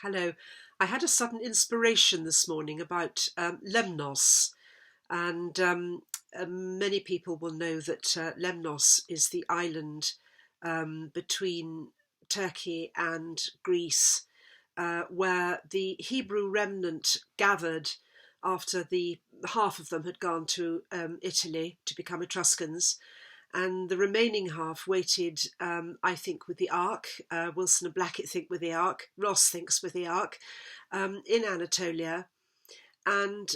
Hello. I had a sudden inspiration this morning about Lemnos, and many people will know that Lemnos is the island between Turkey and Greece, where the Hebrew remnant gathered after the half of them had gone to Italy to become Etruscans, and the remaining half waited, I think, with the Ark. Wilson and Blackett think with the Ark. Ross thinks with the Ark, in Anatolia. And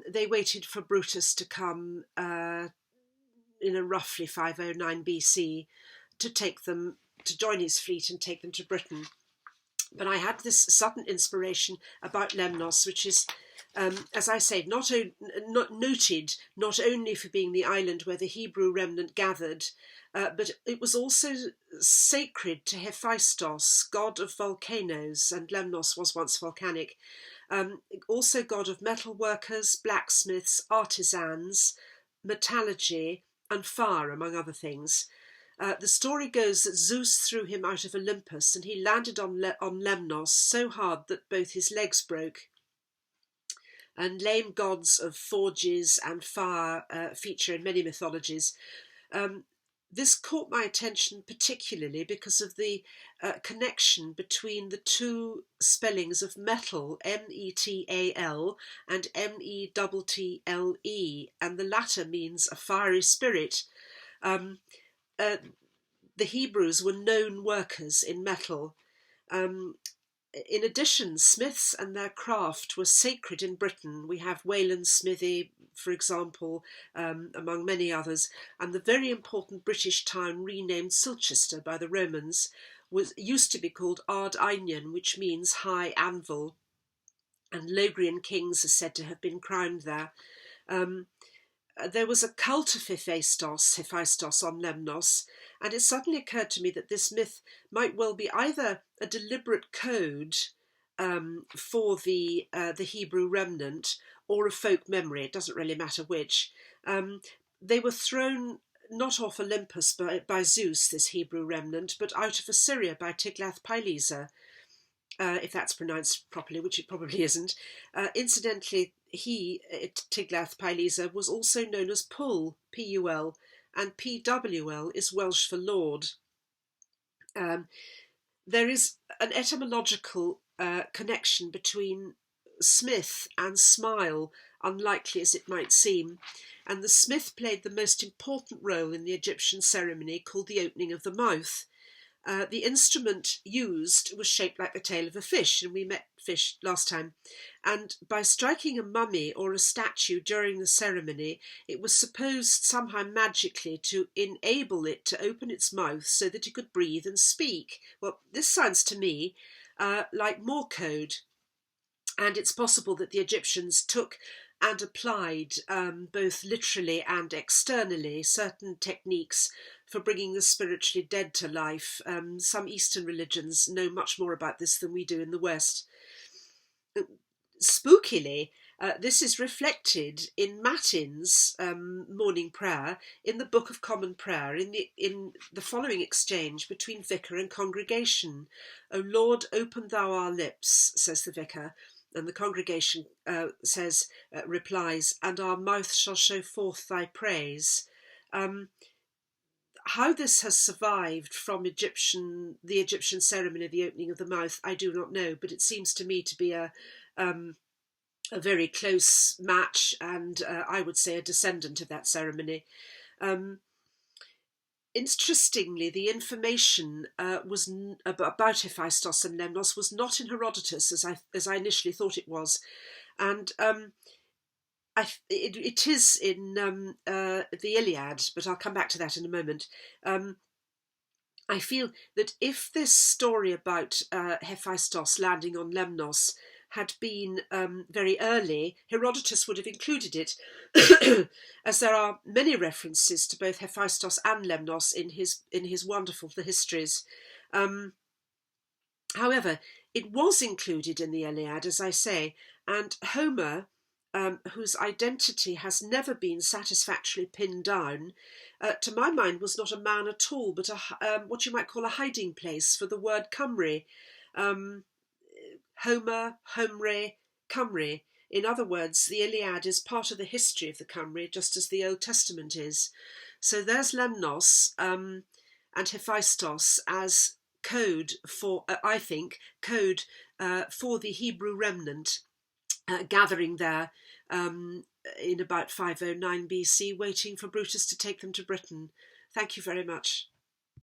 they waited for Brutus to come in a roughly 509 BC to take them, to join his fleet and take them to Britain. But I had this sudden inspiration about Lemnos, which is, as I say, not noted not only for being the island where the Hebrew remnant gathered, but it was also sacred to Hephaestos, god of volcanoes, and Lemnos was once volcanic. Also god of metal workers, blacksmiths, artisans, metallurgy, and fire, among other things. The story goes that Zeus threw him out of Olympus and he landed on Lemnos so hard that both his legs broke. And lame gods of forges and fire feature in many mythologies. This caught my attention particularly because of the connection between the two spellings of metal, metal, and mettle, and the latter means a fiery spirit. The Hebrews were known workers in metal. In addition, smiths and their craft were sacred in Britain. We have Wayland's smithy, for example, among many others, and the very important British town renamed Silchester by the Romans used to be called Ard Einion, which means high anvil, and Logrian kings are said to have been crowned there. There was a cult of Hephaestos on Lemnos, and it suddenly occurred to me that this myth might well be either a deliberate code for the Hebrew remnant or a folk memory. It doesn't really matter which. They were thrown not off Olympus by Zeus, this Hebrew remnant, but out of Assyria by Tiglath-Pileser, if that's pronounced properly, which it probably isn't. Incidentally, Tiglath-Pileser, was also known as Pul, P-U-L, and P-W-L is Welsh for Lord. There is an etymological connection between smith and smile, unlikely as it might seem, and the smith played the most important role in the Egyptian ceremony called the opening of the mouth. The instrument used was shaped like the tail of a fish, and we met fish last time. And by striking a mummy or a statue during the ceremony, it was supposed somehow magically to enable it to open its mouth so that it could breathe and speak. Well, this sounds to me like Moor code. And it's possible that the Egyptians took and applied, both literally and externally, certain techniques for bringing the spiritually dead to life. Some Eastern religions know much more about this than we do in the West. Spookily, this is reflected in Matins' morning prayer in the Book of Common Prayer, in the following exchange between vicar and congregation. "O Lord, open thou our lips," says the vicar, and the congregation replies, "and our mouth shall show forth thy praise." How this has survived from the Egyptian ceremony of the opening of the mouth, I do not know, but it seems to me to be a very close match, and I would say a descendant of that ceremony. Interestingly, the information about Hephaestos and Lemnos was not in Herodotus, as I initially thought it was, and it is in the Iliad, but I'll come back to that in a moment. I feel that if this story about Hephaestos landing on Lemnos had been very early, Herodotus would have included it, as there are many references to both Hephaestos and Lemnos in his wonderful The Histories. However, it was included in the Iliad, as I say, and Homer, whose identity has never been satisfactorily pinned down, to my mind was not a man at all, but what you might call a hiding place for the word Cymru. Homer, Homre, Cymru. In other words, the Iliad is part of the history of the Cymru, just as the Old Testament is. So there's Lemnos and Hephaestos as code for, I think, code for the Hebrew remnant gathering there in about 509 BC, waiting for Brutus to take them to Britain. Thank you very much.